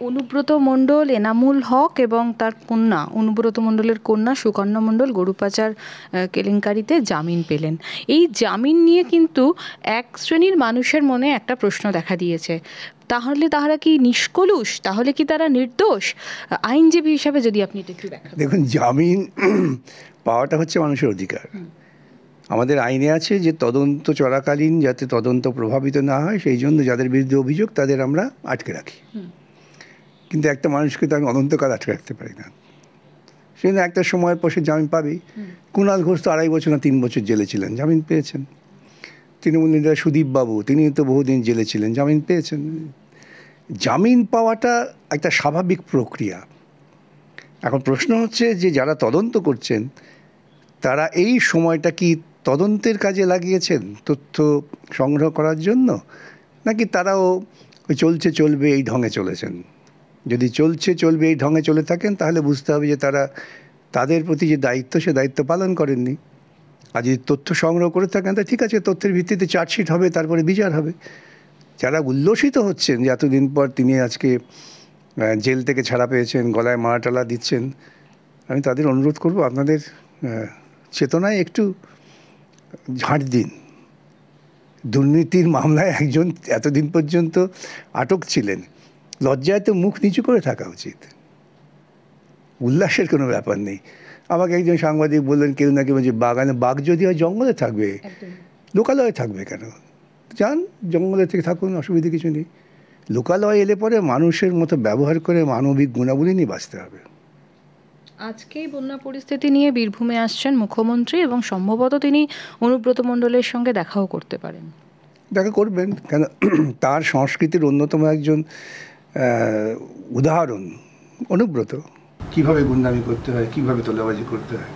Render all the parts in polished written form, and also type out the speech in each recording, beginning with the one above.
অনুব্রত মণ্ডল, এনামুল হক এবং তার কন্যা, অনুব্রত মণ্ডলের কন্যা সুকন্যা মণ্ডল গরু পাচার কেলেঙ্কারিতে জামিন পেলেন। এই জামিন নিয়ে কিন্তু এক শ্রেণীর মানুষের মনে একটা প্রশ্ন দেখা দিয়েছে, তাহলে তারা কি নিষ্কলুষ, তাহলে কি তারা নির্দোষ? আইনজীবী হিসাবে যদি আপনি এটা একটু ব্যাখ্যা। দেখুন, জামিন পাওয়াটা হচ্ছে মানুষের অধিকার। আমাদের আইনে আছে যে তদন্ত চলাকালীন যাতে তদন্ত প্রভাবিত না হয় সেই জন্য যাদের বিরুদ্ধে অভিযোগ তাদের আমরা আটকে রাখি। কিন্তু একটা মানুষকে তো আমি অনন্তকাল আটকে রাখতে পারি না, সেই জন্য একটা সময়ের পর সে জামিন পাবেই। কুণাল ঘোষ তো 2.5 বছর না 3 বছর জেলে ছিলেন, জামিন পেয়েছেন। তৃণমূল নেতা সুদীপ বাবু, তিনি তো বহুদিন জেলে ছিলেন, জামিন পেয়েছেন। জামিন পাওয়াটা একটা স্বাভাবিক প্রক্রিয়া। এখন প্রশ্ন হচ্ছে যে যারা তদন্ত করছেন তারা এই সময়টা কি তদন্তের কাজে লাগিয়েছেন, তথ্য সংগ্রহ করার জন্য, নাকি তারাও ওই চলছে চলবে এই ঢঙে চলেছেন? যদি চলছে চলবে এই ঢঙে চলে থাকেন তাহলে বুঝতে হবে যে তারা তাদের প্রতি যে দায়িত্ব সে দায়িত্ব পালন করেননি। আর যদি তথ্য সংগ্রহ করে থাকেন তা ঠিক আছে, তথ্যের ভিত্তিতে চার্জশিট হবে, তারপরে বিচার হবে। যারা উল্লসিত হচ্ছেন যে এতদিন পর তিনি আজকে জেল থেকে ছাড়া পেয়েছেন, গলায় মালাটালা দিচ্ছেন, আমি তাদের অনুরোধ করব আপনাদের চেতনায় একটু ঝাঁট দিন। দুর্নীতির মামলায় একজন এতদিন পর্যন্ত আটক ছিলেন, লজ্জায় তো মুখ নিচু করে থাকা উচিত, উল্লাসের কোনো ব্যাপার নেই। আমাকে একজন সাংবাদিক বললেন, কেউ না কেউ যে বাগানে বাঘ যদি হয় জঙ্গলে থাকবে, লোকালয়ে থাকবে কেন? যান জঙ্গলে থেকে থাকুন, অসুবিধা কিছু নেই। লোকালয়ে এলে পরে মানুষের মতো ব্যবহার করে মানবিক গুণাবলী নিয়ে বাঁচতে হবে। আজকেই বন্যা পরিস্থিতি নিয়ে বীরভূমে আসছেন মুখ্যমন্ত্রী এবং সম্ভবত তিনি অনুব্রত মণ্ডলের সঙ্গে দেখাও করতে পারেন। দেখা করবেন কেন, তার সংস্কৃতির অন্যতম একজন উদাহরণ অনুব্রত। কিভাবে গুন্ডামি করতে হয়, কিভাবে তোলাবাজি করতে হয়,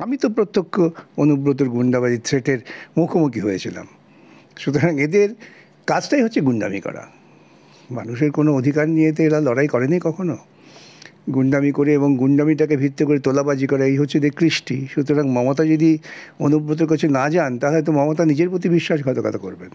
আমি তো প্রত্যক্ষ অনুব্রতর গুন্ডাবাজি থ্রেটের মুখোমুখি হয়েছিলাম। সুতরাং এদের কাজটাই হচ্ছে গুন্ডামি করা। মানুষের কোনো অধিকার নিয়ে তো এরা লড়াই করেনি কখনো। গুন্ডামি করে এবং গুন্ডামিটাকে ভিত্তি করে তোলাবাজি করা, এই হচ্ছে এদের কৃষ্টি। সুতরাং মমতা যদি অনুব্রতর কাছে না যান তাহলে তো মমতা নিজের প্রতি বিশ্বাসঘাতকতা করবেন।